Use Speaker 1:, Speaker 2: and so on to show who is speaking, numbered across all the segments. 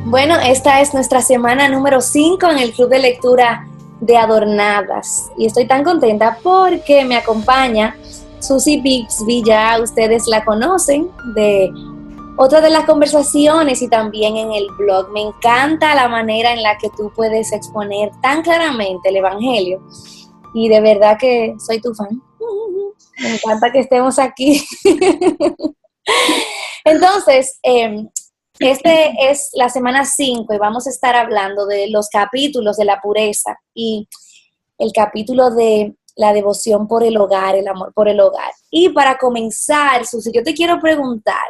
Speaker 1: Bueno, esta es nuestra semana número 5 en el Club de Lectura de Adornadas. Y estoy tan contenta porque me acompaña Susi Bixby, ya ustedes la conocen, de otra de las conversaciones y también en el blog. Me encanta la manera en la que tú puedes exponer tan claramente el Evangelio. Y de verdad que soy tu fan. Me encanta que estemos aquí. Entonces, este es la semana 5 y vamos a estar hablando de los capítulos de la pureza y el capítulo de la devoción por el hogar, el amor por el hogar. Y para comenzar, Susi, yo te quiero preguntar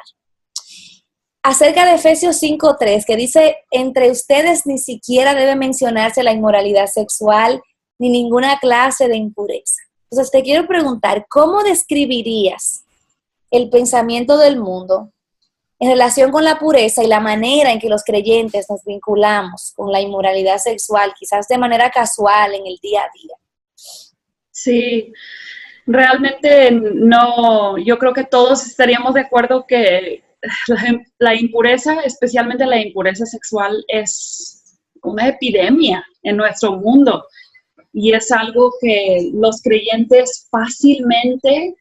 Speaker 1: acerca de Efesios 5:3, que dice, entre ustedes ni siquiera debe mencionarse la inmoralidad sexual ni ninguna clase de impureza. Entonces te quiero preguntar, ¿cómo describirías el pensamiento del mundo en relación con la pureza y la manera en que los creyentes nos vinculamos con la inmoralidad sexual, quizás de manera casual en el día a día?
Speaker 2: Sí, realmente no, yo creo que todos estaríamos de acuerdo que la impureza, especialmente la impureza sexual, es una epidemia en nuestro mundo y es algo que los creyentes fácilmente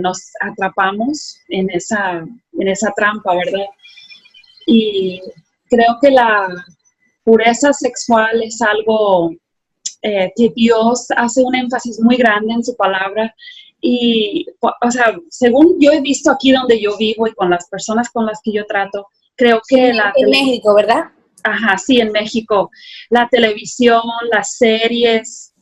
Speaker 2: nos atrapamos en esa trampa, ¿verdad? Y creo que la pureza sexual es algo que Dios hace un énfasis muy grande en su palabra y, o sea, según yo he visto aquí donde yo vivo y con las personas con las que yo trato, creo que
Speaker 1: en México, ¿verdad?
Speaker 2: Ajá, sí, en México, la televisión, las series,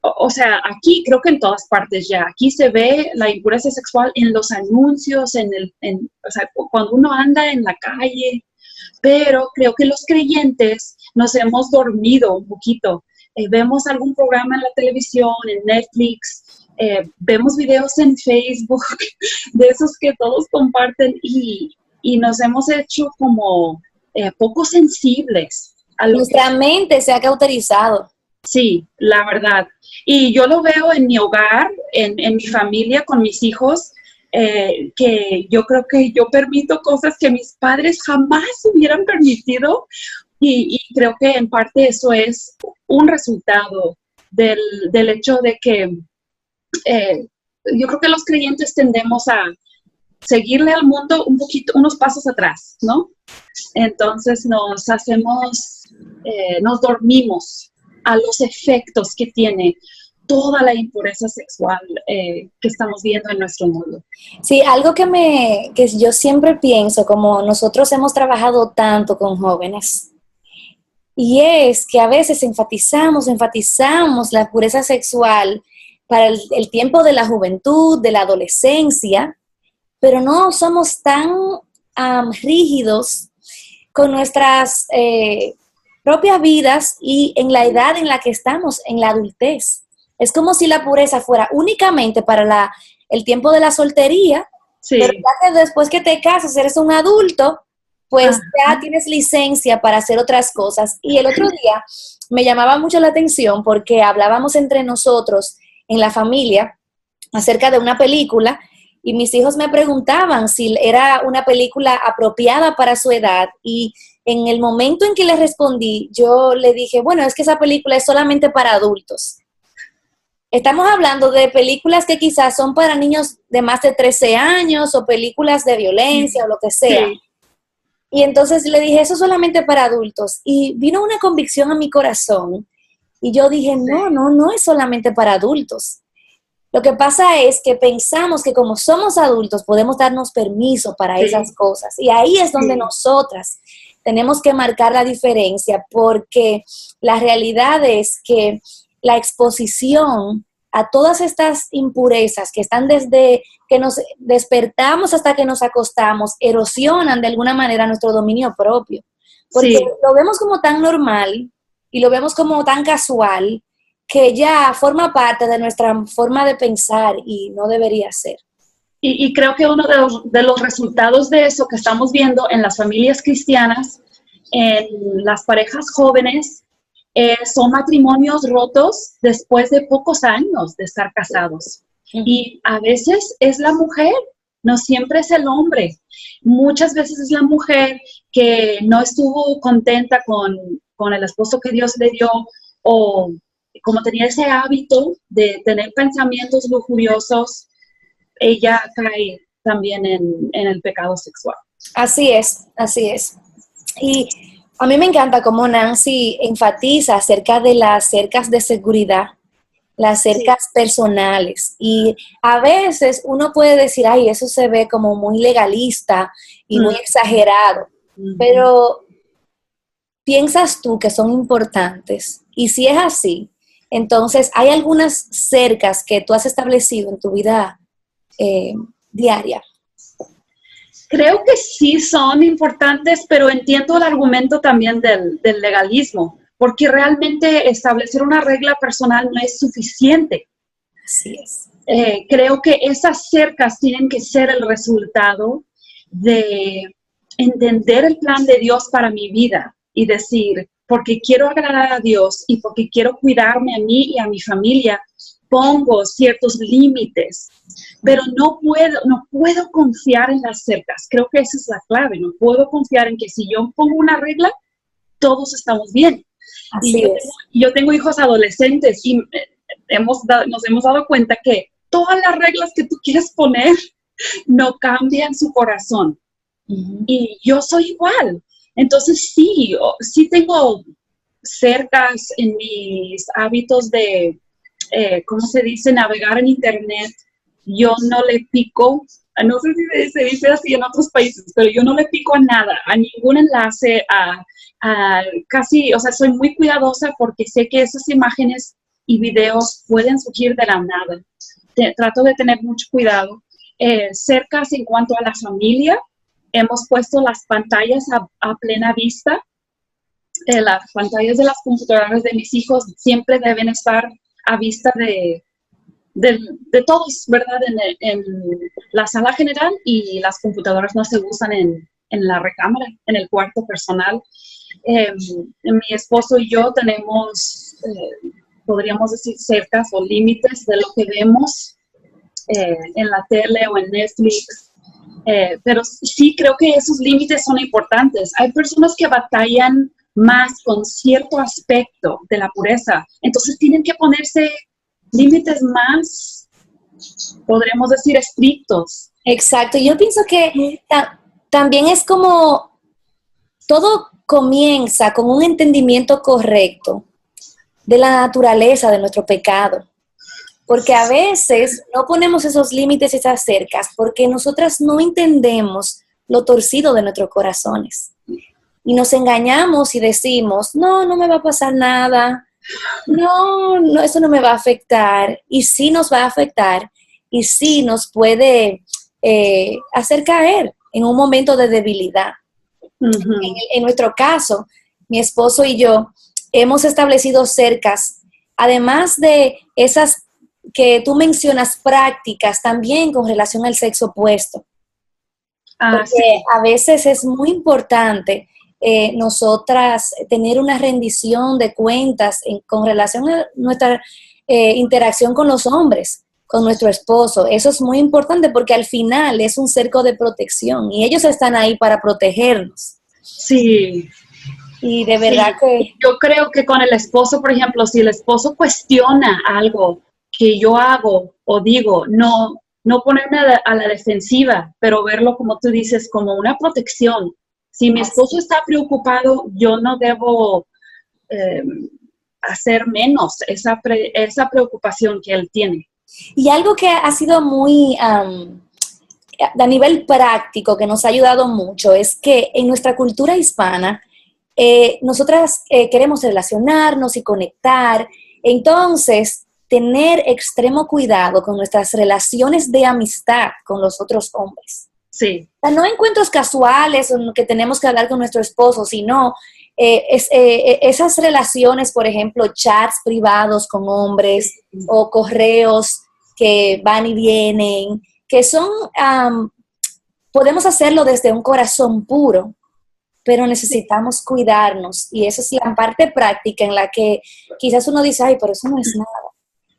Speaker 2: o sea, aquí creo que en todas partes ya, aquí se ve la impureza sexual en los anuncios, o sea, cuando uno anda en la calle, pero creo que los creyentes nos hemos dormido un poquito. Vemos algún programa en la televisión, en Netflix, vemos videos en Facebook, de esos que todos comparten y nos hemos hecho como poco sensibles.
Speaker 1: Nuestra mente se ha cauterizado.
Speaker 2: Sí, la verdad. Y yo lo veo en mi hogar, en mi familia, con mis hijos, que yo creo que yo permito cosas que mis padres jamás hubieran permitido y creo que en parte eso es un resultado del hecho de que yo creo que los creyentes tendemos a seguirle al mundo un poquito, unos pasos atrás, ¿no? Entonces nos dormimos a los efectos que tiene toda la impureza sexual que estamos viendo en nuestro mundo.
Speaker 1: Sí, algo que yo siempre pienso, como nosotros hemos trabajado tanto con jóvenes, y es que a veces enfatizamos la pureza sexual para el tiempo de la juventud, de la adolescencia, pero no somos tan rígidos con nuestras propias vidas y en la edad en la que estamos, en la adultez. Es como si la pureza fuera únicamente para el tiempo de la soltería, sí. Pero ya que después que te casas eres un adulto, pues ya tienes licencia para hacer otras cosas. Y el otro día me llamaba mucho la atención porque hablábamos entre nosotros en la familia acerca de una película y mis hijos me preguntaban si era una película apropiada para su edad y en el momento en que les respondí, yo le dije, bueno, es que esa película es solamente para adultos. Estamos hablando de películas que quizás son para niños de más de 13 años o películas de violencia o lo que sea. Sí. Y entonces le dije, eso es solamente para adultos. Y vino una convicción a mi corazón. Y yo dije, no es solamente para adultos. Lo que pasa es que pensamos que como somos adultos podemos darnos permiso para esas cosas. Y ahí es donde nosotras tenemos que marcar la diferencia porque la realidad es que la exposición a todas estas impurezas que están desde que nos despertamos hasta que nos acostamos, erosionan de alguna manera nuestro dominio propio. Porque lo vemos como tan normal y lo vemos como tan casual que ya forma parte de nuestra forma de pensar y no debería ser.
Speaker 2: Y creo que uno de los resultados de eso que estamos viendo en las familias cristianas, en las parejas jóvenes, son matrimonios rotos después de pocos años de estar casados. Y a veces es la mujer no siempre es el hombre. Muchas veces es la mujer que no estuvo contenta con el esposo que Dios le dio, o como tenía ese hábito de tener pensamientos lujuriosos, ella cae también en el pecado sexual.
Speaker 1: Así es, así es. Y a mí me encanta cómo Nancy enfatiza acerca de las cercas de seguridad, las cercas personales. Y a veces uno puede decir, ay, eso se ve como muy legalista y muy exagerado. Pero ¿piensas tú que son importantes? Y si es así, entonces hay algunas cercas que tú has establecido en tu vida diaria.
Speaker 2: Creo que sí son importantes, pero entiendo el argumento también del legalismo, porque realmente establecer una regla personal no es suficiente.
Speaker 1: Así es.
Speaker 2: Creo que esas cercas tienen que ser el resultado de entender el plan de Dios para mi vida y decir, porque quiero agradar a Dios y porque quiero cuidarme a mí y a mi familia, pongo ciertos límites, pero no puedo confiar en las cercas. Creo que esa es la clave. No puedo confiar en que si yo pongo una regla, todos estamos bien.
Speaker 1: Así es.
Speaker 2: Yo tengo hijos adolescentes y nos hemos dado cuenta que todas las reglas que tú quieres poner no cambian su corazón. Y yo soy igual. Entonces sí tengo cercas en mis hábitos de, ¿cómo se dice?, navegar en internet. Yo no le pico, no sé si se dice así en otros países, pero yo no le pico a nada, a ningún enlace, casi, o sea, soy muy cuidadosa porque sé que esas imágenes y videos pueden surgir de la nada. Trato de tener mucho cuidado. Cercas en cuanto a la familia, hemos puesto las pantallas a plena vista. Las pantallas de las computadoras de mis hijos siempre deben estar a vista de todos, ¿verdad? En la sala general, y las computadoras no se usan en la recámara, en el cuarto personal. Mi esposo y yo tenemos, podríamos decir, cercas o límites de lo que vemos en la tele o en Netflix. Pero sí creo que esos límites son importantes. Hay personas que batallan más con cierto aspecto de la pureza, entonces tienen que ponerse límites más, podríamos decir, estrictos.
Speaker 1: Exacto. Yo pienso que también es como todo comienza con un entendimiento correcto de la naturaleza de nuestro pecado. Porque a veces no ponemos esos límites, esas cercas, porque nosotras no entendemos lo torcido de nuestros corazones. Y nos engañamos y decimos, no me va a pasar nada, no, eso no me va a afectar. Y sí nos va a afectar, y sí nos puede hacer caer en un momento de debilidad. En nuestro caso, mi esposo y yo hemos establecido cercas, además de esas que tú mencionas, prácticas también con relación al sexo opuesto. Porque sí, a veces es muy importante nosotras tener una rendición de cuentas con relación a nuestra interacción con los hombres, con nuestro esposo. Eso es muy importante porque al final es un cerco de protección y ellos están ahí para protegernos.
Speaker 2: Sí.
Speaker 1: Y de verdad que...
Speaker 2: Yo creo que con el esposo, por ejemplo, si el esposo cuestiona algo que yo hago o digo, no ponerme a la defensiva, pero verlo, como tú dices, como una protección. Si mi esposo está preocupado, yo no debo hacer menos esa preocupación que él tiene.
Speaker 1: Y algo que ha sido muy, a nivel práctico, que nos ha ayudado mucho, es que en nuestra cultura hispana, nosotras queremos relacionarnos y conectar. Entonces, tener extremo cuidado con nuestras relaciones de amistad con los otros hombres.
Speaker 2: Sí.
Speaker 1: O sea, no encuentros casuales en que tenemos que hablar con nuestro esposo, sino esas relaciones, por ejemplo, chats privados con hombres o correos que van y vienen, que son, podemos hacerlo desde un corazón puro, pero necesitamos cuidarnos, y esa es la parte práctica en la que quizás uno dice, ay, pero eso no es nada.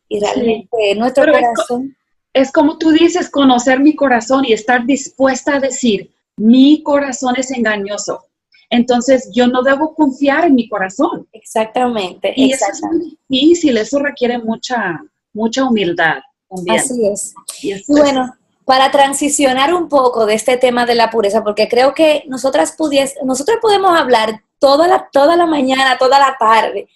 Speaker 1: Y realmente nuestro corazón...
Speaker 2: es como tú dices, conocer mi corazón y estar dispuesta a decir, mi corazón es engañoso. Entonces, yo no debo confiar en mi corazón.
Speaker 1: Exactamente,
Speaker 2: Y eso es
Speaker 1: exactamente.
Speaker 2: muy difícil, eso requiere mucha humildad también.
Speaker 1: Así es.
Speaker 2: Y
Speaker 1: Y bueno, para transicionar un poco de este tema de la pureza, porque creo que nosotros podemos hablar toda la mañana, toda la tarde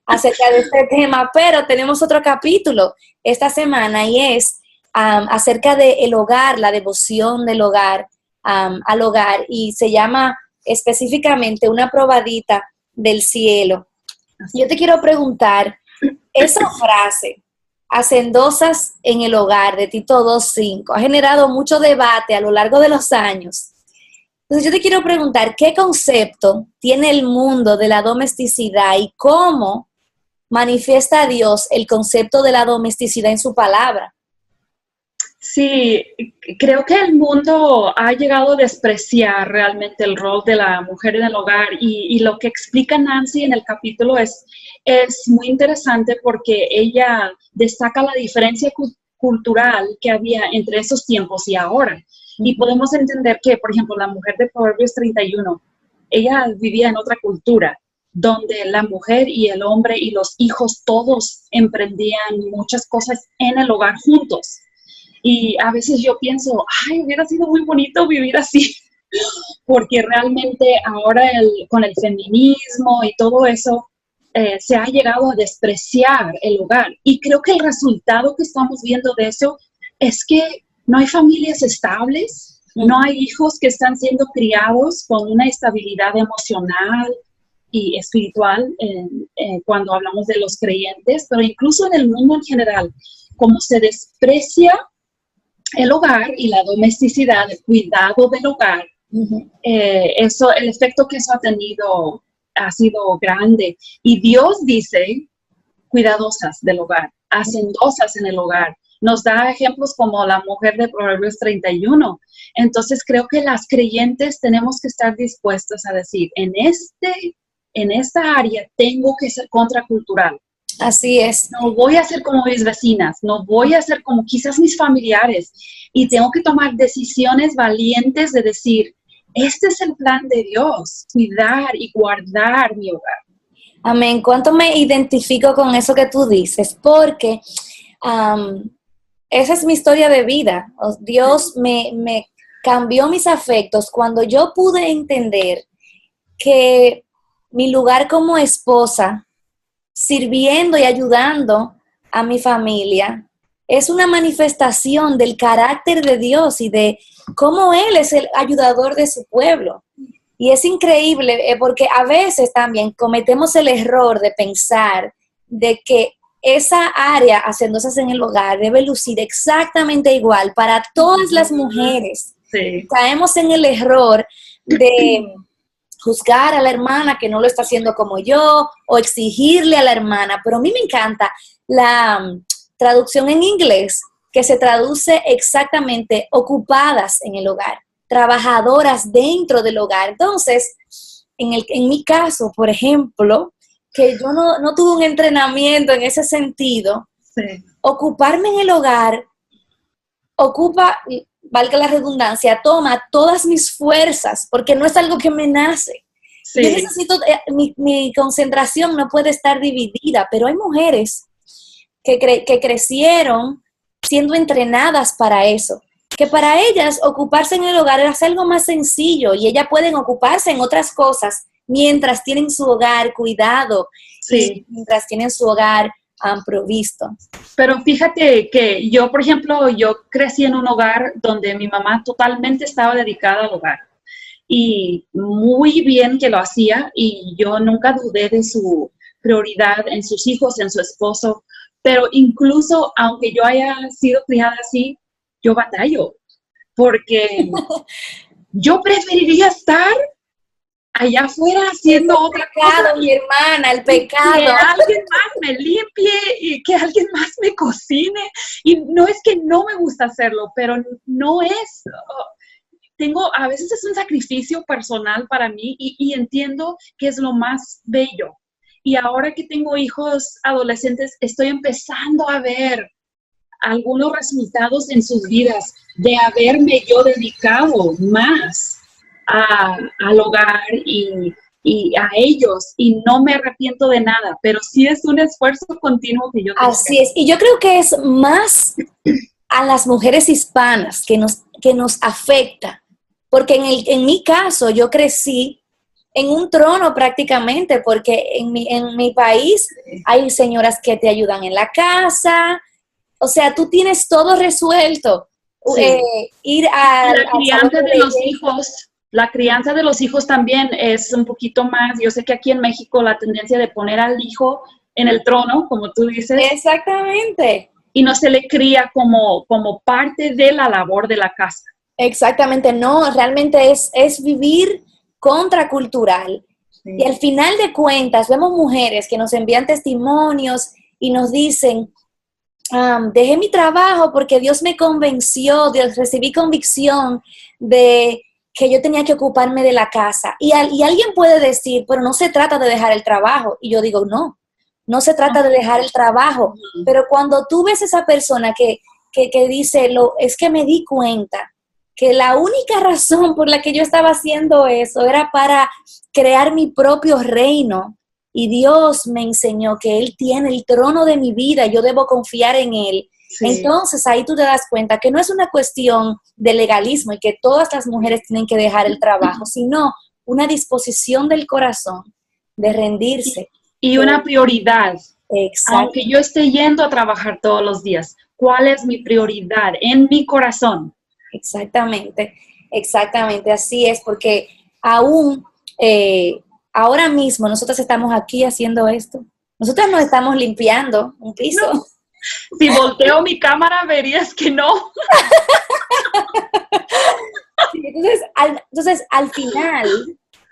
Speaker 1: acerca de este tema, pero tenemos otro capítulo esta semana y es acerca del hogar, la devoción del hogar, al hogar, y se llama específicamente una probadita del cielo. Yo te quiero preguntar, esa frase, hacendosas en el hogar, de Tito 2:5, ha generado mucho debate a lo largo de los años. Entonces yo te quiero preguntar, ¿qué concepto tiene el mundo de la domesticidad y cómo manifiesta Dios el concepto de la domesticidad en su palabra?
Speaker 2: sí, creo que el mundo ha llegado a despreciar realmente el rol de la mujer en el hogar y lo que explica Nancy en el capítulo es muy interesante porque ella destaca la diferencia cultural que había entre esos tiempos y ahora. Y podemos entender que, por ejemplo, la mujer de Proverbios 31, ella vivía en otra cultura, donde la mujer y el hombre y los hijos todos emprendían muchas cosas en el hogar juntos. Y a veces yo pienso, ay, hubiera sido muy bonito vivir así, porque realmente ahora con el feminismo y todo eso, se ha llegado a despreciar el hogar. Y creo que el resultado que estamos viendo de eso es que no hay familias estables, no hay hijos que están siendo criados con una estabilidad emocional y espiritual cuando hablamos de los creyentes, pero incluso en el mundo en general, como se desprecia el hogar y la domesticidad, el cuidado del hogar, el efecto que eso ha tenido ha sido grande. Y Dios dice, cuidadosas del hogar, hacendosas en el hogar. Nos da ejemplos como la mujer de Proverbios 31. Entonces creo que las creyentes tenemos que estar dispuestas a decir, en esta área tengo que ser contracultural.
Speaker 1: Así es.
Speaker 2: No voy a ser como mis vecinas, no voy a ser como quizás mis familiares. Y tengo que tomar decisiones valientes de decir, este es el plan de Dios, cuidar y guardar mi hogar.
Speaker 1: Amén. ¿Cuánto me identifico con eso que tú dices? Porque esa es mi historia de vida. Dios me cambió mis afectos cuando yo pude entender que mi lugar como esposa, sirviendo y ayudando a mi familia, es una manifestación del carácter de Dios y de cómo Él es el ayudador de su pueblo. Y es increíble porque a veces también cometemos el error de pensar de que esa área hacendosas en el hogar debe lucir exactamente igual para todas las mujeres.
Speaker 2: Sí.
Speaker 1: Caemos en el error de juzgar a la hermana que no lo está haciendo como yo o exigirle a la hermana, pero a mí me encanta la traducción en inglés que se traduce exactamente ocupadas en el hogar, trabajadoras dentro del hogar. Entonces, en mi caso, por ejemplo, que yo no tuve un entrenamiento en ese sentido,
Speaker 2: Sí.
Speaker 1: ocuparme en el hogar ocupa, valga la redundancia, toma todas mis fuerzas, porque no es algo que me nace.
Speaker 2: Sí.
Speaker 1: Yo necesito, mi concentración no puede estar dividida, pero hay mujeres que crecieron siendo entrenadas para eso, que para ellas ocuparse en el hogar era algo más sencillo y ellas pueden ocuparse en otras cosas mientras tienen su hogar cuidado,
Speaker 2: Sí.
Speaker 1: y mientras tienen su hogar provisto.
Speaker 2: Pero fíjate que yo, por ejemplo, yo crecí en un hogar donde mi mamá totalmente estaba dedicada al hogar y muy bien que lo hacía y yo nunca dudé de su prioridad en sus hijos, en su esposo, pero incluso aunque yo haya sido criada así, yo batallo porque yo preferiría estar allá afuera haciendo otra
Speaker 1: pecado,
Speaker 2: cosa.
Speaker 1: mi hermana, el pecado.
Speaker 2: Que alguien más me limpie y que alguien más me cocine. Y no es que no me gusta hacerlo, pero no es... a veces es un sacrificio personal para mí y entiendo que es lo más bello. Y ahora que tengo hijos adolescentes, estoy empezando a ver algunos resultados en sus vidas de haberme yo dedicado más al hogar y a ellos, y no me arrepiento de nada, pero sí es un esfuerzo continuo que yo tengo.
Speaker 1: Así es, y yo creo que es más a las mujeres hispanas que nos afecta, porque en mi caso yo crecí en un trono prácticamente, porque en mi país hay señoras que te ayudan en la casa, o sea, tú tienes todo resuelto.
Speaker 2: Sí.
Speaker 1: Ir a
Speaker 2: La crianza de los hijos, la crianza de los hijos también es un poquito más, yo sé que aquí en México la tendencia de poner al hijo en el trono, como tú dices.
Speaker 1: Exactamente.
Speaker 2: Y no se le cría como parte de la labor de la casa.
Speaker 1: Exactamente, no, realmente es vivir contracultural. Sí. Y al final de cuentas, vemos mujeres que nos envían testimonios y nos dicen, dejé mi trabajo porque Dios me convenció, recibí convicción de que yo tenía que ocuparme de la casa. Y alguien puede decir, pero no se trata de dejar el trabajo. Y yo digo, no se trata de dejar el trabajo. Pero cuando tú ves esa persona que dice, es que me di cuenta que la única razón por la que yo estaba haciendo eso era para crear mi propio reino. Y Dios me enseñó que Él tiene el trono de mi vida, yo debo confiar en Él. Sí. Entonces ahí tú te das cuenta que no es una cuestión de legalismo y que todas las mujeres tienen que dejar el trabajo, sino una disposición del corazón de rendirse.
Speaker 2: Y una prioridad.
Speaker 1: Exacto.
Speaker 2: Aunque yo esté yendo a trabajar todos los días, ¿cuál es mi prioridad en mi corazón?
Speaker 1: Exactamente, así es, porque aún ahora mismo nosotros estamos aquí haciendo esto. Nosotros nos estamos limpiando un piso.
Speaker 2: No. Si volteo mi cámara verías que no.
Speaker 1: Sí, entonces, al final,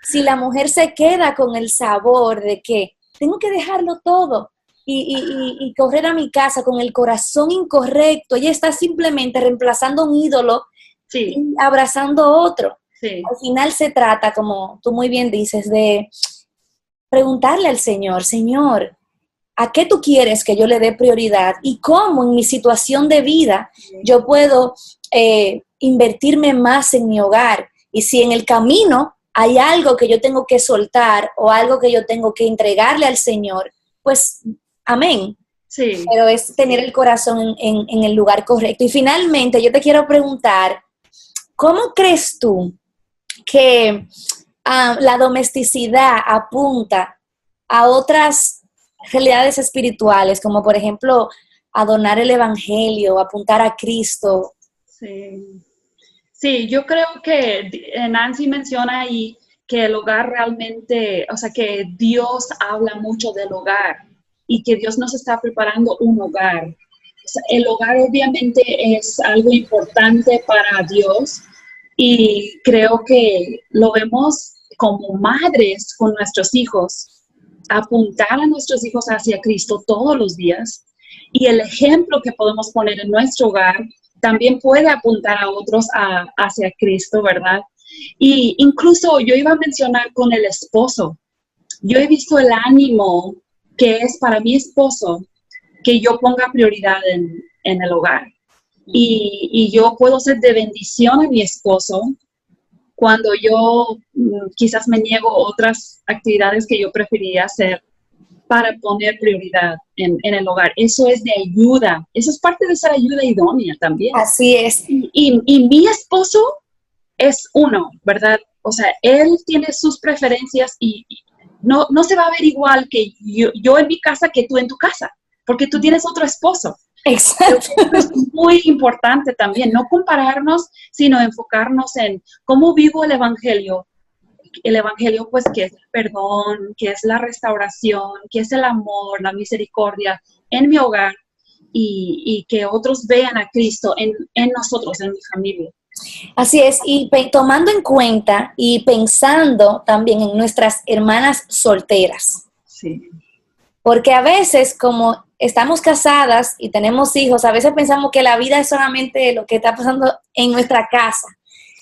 Speaker 1: si la mujer se queda con el sabor de que tengo que dejarlo todo y correr a mi casa con el corazón incorrecto, ella está simplemente reemplazando un ídolo
Speaker 2: sí.
Speaker 1: y abrazando otro.
Speaker 2: Sí.
Speaker 1: Al final se trata, como tú muy bien dices, de preguntarle al Señor, Señor, ¿a qué tú quieres que yo le dé prioridad? Y cómo en mi situación de vida yo puedo invertirme más en mi hogar. Y si en el camino hay algo que yo tengo que soltar o algo que yo tengo que entregarle al Señor, pues amén.
Speaker 2: Sí.
Speaker 1: Pero es tener el corazón en el lugar correcto. Y finalmente yo te quiero preguntar, ¿cómo crees tú que la domesticidad apunta a otras realidades espirituales, como por ejemplo a donar el evangelio, apuntar a Cristo?
Speaker 2: Sí, yo creo que Nancy menciona ahí que el hogar realmente, o sea, que Dios habla mucho del hogar y que Dios nos está preparando un hogar. O sea, el hogar obviamente es algo importante para Dios y creo que lo vemos como madres con nuestros hijos, apuntar a nuestros hijos hacia Cristo todos los días, y el ejemplo que podemos poner en nuestro hogar también puede apuntar a otros hacia Cristo, ¿verdad? Y incluso yo iba a mencionar con el esposo. Yo he visto el ánimo que es para mi esposo que yo ponga prioridad en el hogar. Y yo puedo ser de bendición a mi esposo cuando yo quizás me niego otras actividades que yo preferiría hacer para poner prioridad en el hogar. Eso es de ayuda. Eso es parte de ser ayuda idónea también.
Speaker 1: Así es.
Speaker 2: Y mi esposo es uno, ¿verdad? O sea, él tiene sus preferencias y no se va a ver igual que yo en mi casa que tú en tu casa, porque tú tienes otro esposo.
Speaker 1: Exacto.
Speaker 2: Es muy importante también, no compararnos, sino enfocarnos en cómo vivo el evangelio. El evangelio, pues, que es el perdón, que es la restauración, que es el amor, la misericordia en mi hogar y que otros vean a Cristo en nosotros, en mi familia.
Speaker 1: Así es, y tomando en cuenta y pensando también en nuestras hermanas solteras.
Speaker 2: Sí.
Speaker 1: Porque a veces, como estamos casadas y tenemos hijos, a veces pensamos que la vida es solamente lo que está pasando en nuestra casa.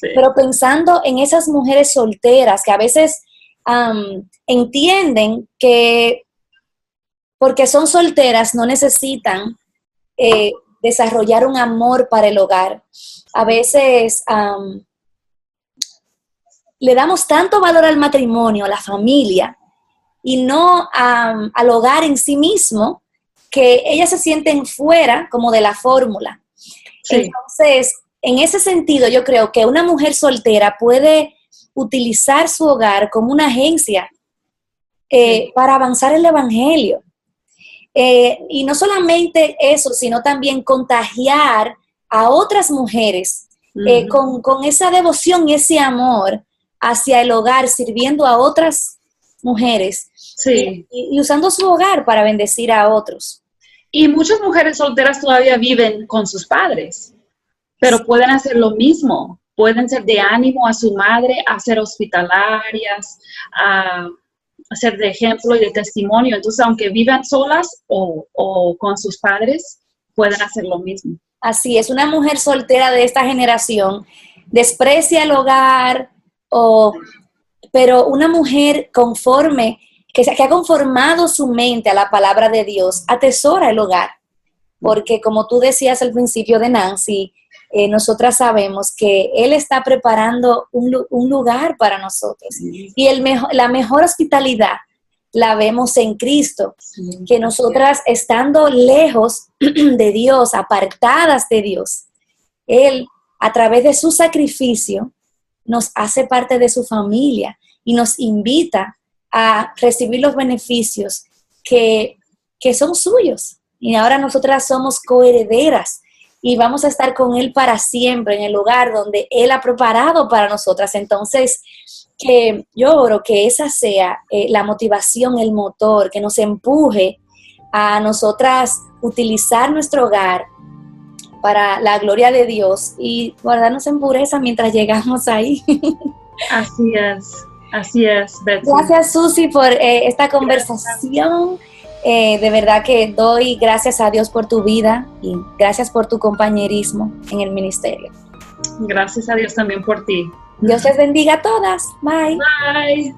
Speaker 1: Sí. Pero pensando en esas mujeres solteras que a veces entienden que porque son solteras no necesitan desarrollar un amor para el hogar. A veces le damos tanto valor al matrimonio, a la familia, y no al hogar en sí mismo, que ellas se sienten fuera como de la fórmula. Sí. Entonces, en ese sentido, yo creo que una mujer soltera puede utilizar su hogar como una agencia para avanzar el evangelio. Y no solamente eso, sino también contagiar a otras mujeres con esa devoción y ese amor hacia el hogar, sirviendo a otras mujeres y usando su hogar para bendecir a otros.
Speaker 2: Y muchas mujeres solteras todavía viven con sus padres, pero pueden hacer lo mismo. Pueden ser de ánimo a su madre, a ser hospitalarias, a ser de ejemplo y de testimonio. Entonces, aunque vivan solas o con sus padres, pueden hacer lo mismo.
Speaker 1: Así es, una mujer soltera de esta generación desprecia el hogar, pero una mujer conforme, que ha conformado su mente a la palabra de Dios, atesora el hogar. Porque como tú decías al principio de Nancy, nosotras sabemos que Él está preparando un lugar para nosotros. Sí. Y la mejor hospitalidad la vemos en Cristo, sí, que nosotras estando lejos de Dios, apartadas de Dios, Él a través de su sacrificio nos hace parte de su familia y nos invita a recibir los beneficios que son suyos. Y ahora nosotras somos coherederas y vamos a estar con Él para siempre en el lugar donde Él ha preparado para nosotras. Entonces, que yo oro que esa sea la motivación, el motor, que nos empuje a nosotras utilizar nuestro hogar para la gloria de Dios y guardarnos en pureza mientras llegamos ahí.
Speaker 2: Así es, Betsy.
Speaker 1: Gracias, Susi, por esta conversación. De verdad que doy gracias a Dios por tu vida y gracias por tu compañerismo en el ministerio.
Speaker 2: Gracias a Dios también por ti.
Speaker 1: Dios les bendiga a todas. Bye.
Speaker 2: Bye.